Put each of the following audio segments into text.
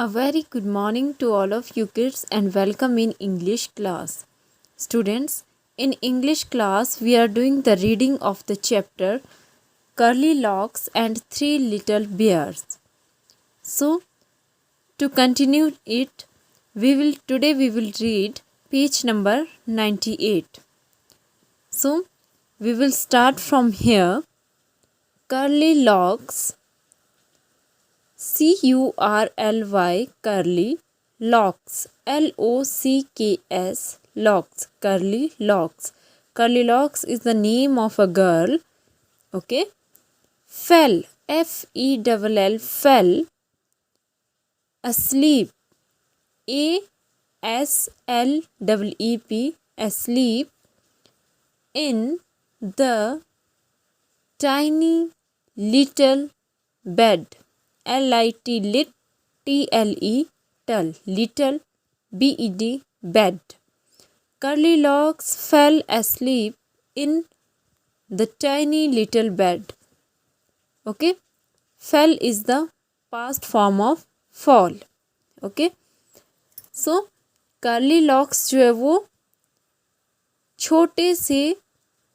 A very good morning to all of you kids and welcome in English class. Students, in English class we are doing the reading of the chapter Curly Locks and Three Little Bears. So, to continue it, today we will read page number 98. So, we will start from here. Curly Locks, Curly, curly, locks, Locks, locks, curly locks. Curly locks is the name of a girl. Okay. Fell, Fell, fell. Asleep, Asleep, asleep. In the tiny little bed, lit, little, bed, bed. Curly Locks fell asleep in the tiny little bed. Okay, fell is the past form of fall. Okay, so Curly Locks जो है वो छोटे से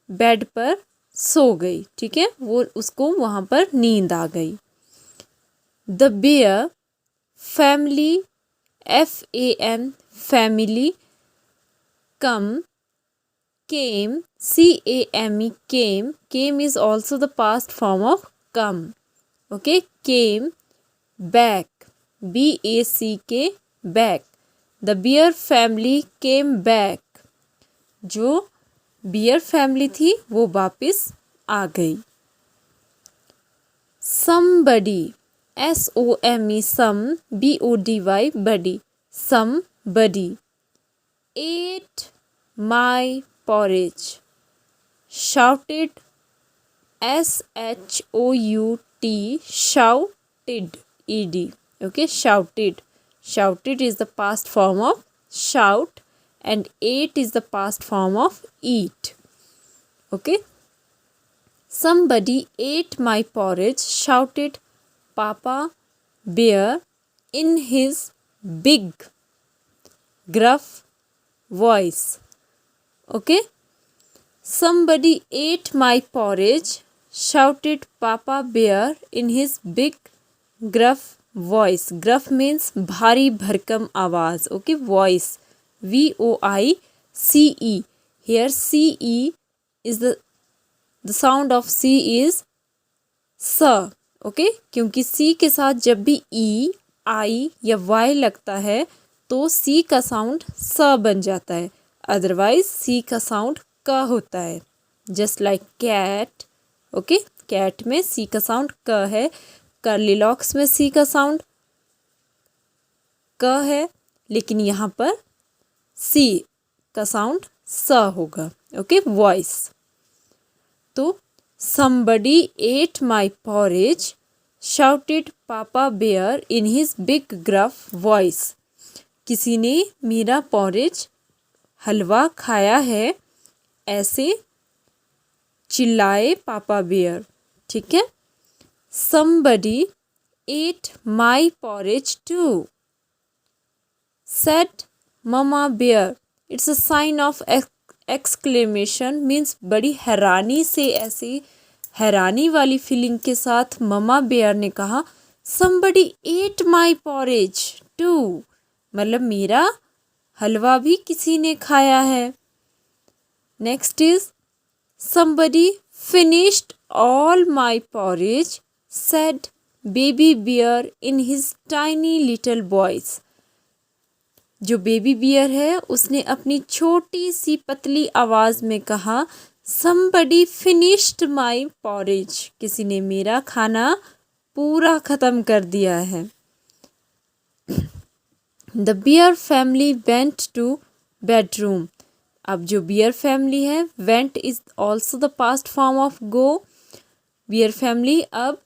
bed पर सो गई. ठीक है, वो उसको वहां पर नींद आ गई. The bear family, family, came, came is also the past form of come. Okay, came back, back. The bear family came back. जो बियर फैमिली थी वो वापस आ गई. Somebody, some, body, buddy, somebody ate my porridge, shouted, shouted, okay, shouted is the past form of shout and ate is the past form of eat. Okay, somebody ate my porridge, shouted Papa Bear in his big, gruff voice. Okay, somebody ate my porridge, shouted Papa Bear in his big, gruff voice. Gruff means भारी भरकम आवाज. Okay, voice, voice. Here ce is the sound of c is s. Okay, क्योंकि सी के साथ जब भी ई, आई या Y लगता है तो सी का साउंड स बन जाता है. अदरवाइज सी का साउंड क होता है. Just like cat. Okay, cat में सी का साउंड क है. कर्ली लॉक्स में सी का साउंड क है, लेकिन यहाँ पर सी का साउंड स होगा. Okay, voice. तो somebody ate my porridge, shouted Papa Bear in his big gruff voice. किसी ने मेरा porridge, हलवा खाया है, ऐसे चिल्लाए पापा बेयर. ठीक है. Somebody ate my porridge too, said Mama Bear. It's a sign of exclamation, means बड़ी हैरानी से, ऐसी हैरानी वाली फीलिंग के साथ ममा बेयर ने कहा somebody ate my porridge too, मतलब मेरा हलवा भी किसी ने खाया है. Next is somebody finished all my porridge, said baby bear in his tiny little voice. जो बेबी बियर है उसने अपनी छोटी सी पतली आवाज में कहा somebody finished my porridge, किसी ने मेरा खाना पूरा खत्म कर दिया है. The bear family went to bedroom. अब जो बियर फैमिली है, went is also the past form of go. Beer family अब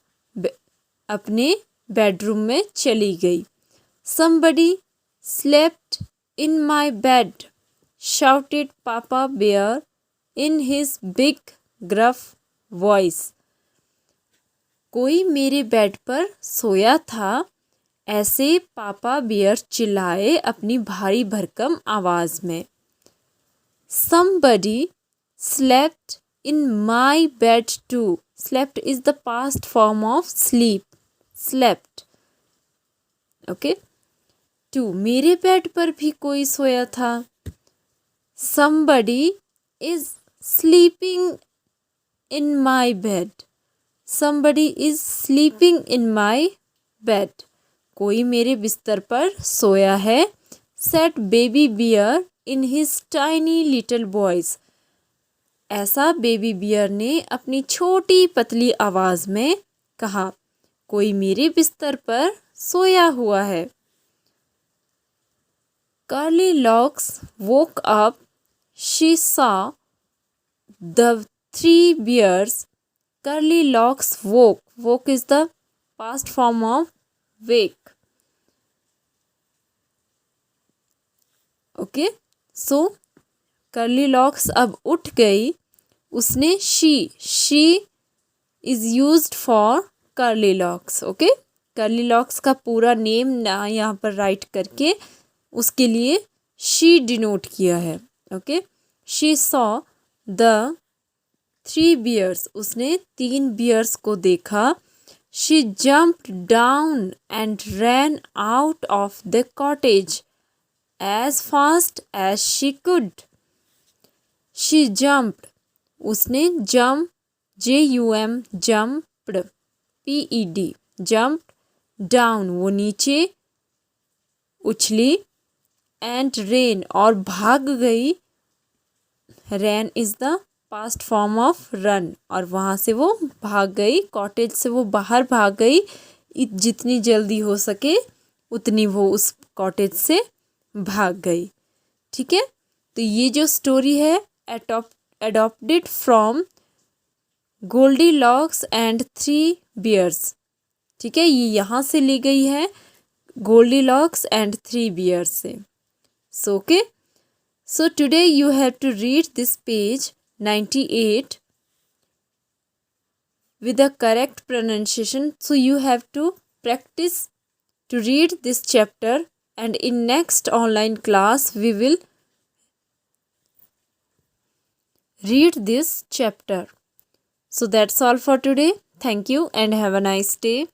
अपने बेडरूम में चली गई. Somebody slept in my bed, shouted Papa Bear in his big gruff voice. कोई मेरे बेड पर सोया था, ऐसे पापा बियर चिल्लाए अपनी भारी भरकम आवाज में। Somebody slept in my bed too. Slept is the past form of sleep. Slept. Okay. Too. मेरे बेड पर भी कोई सोया था। Somebody is sleeping in my bed. Somebody is sleeping in my bed. कोई मेरे बिस्तर पर सोया है। Said baby bear in his tiny little voice. ऐसा बेबी बियर ने अपनी छोटी पतली आवाज में कहा। कोई मेरे बिस्तर पर सोया हुआ है। Curly Locks woke up. She saw the three bears. Curly Locks woke. Woke is the past form of wake. Okay. So Curly Locks अब उठ गई। उसने she is used for Curly Locks. Okay. Curly Locks का पूरा name ना यहाँ पर right करके उसके लिए she डिनोट किया है। Okay. she saw the three bears. उसने 3 bears को देखा। she jumped down and ran out of the cottage as fast as she could. she jumped. उसने jump jum jumped ped jumped down वो नीचे उछली and ran और भाग गई। ran is the past form of run और वहाँ से वो भाग गई। कॉटेज से वो बाहर भाग गई। जितनी जल्दी हो सके उतनी वो उस कॉटेज से भाग गई। ठीक है। तो ये जो स्टोरी है adopted from Goldilocks and Three Bears. ठीक है। ये यहाँ से ली गई है Goldilocks and Three Bears से। So okay. So today you have to read this page 98 with the correct pronunciation. So you have to practice to read this chapter, and in next online class we will read this chapter. So that's all for today. Thank you and have a nice day.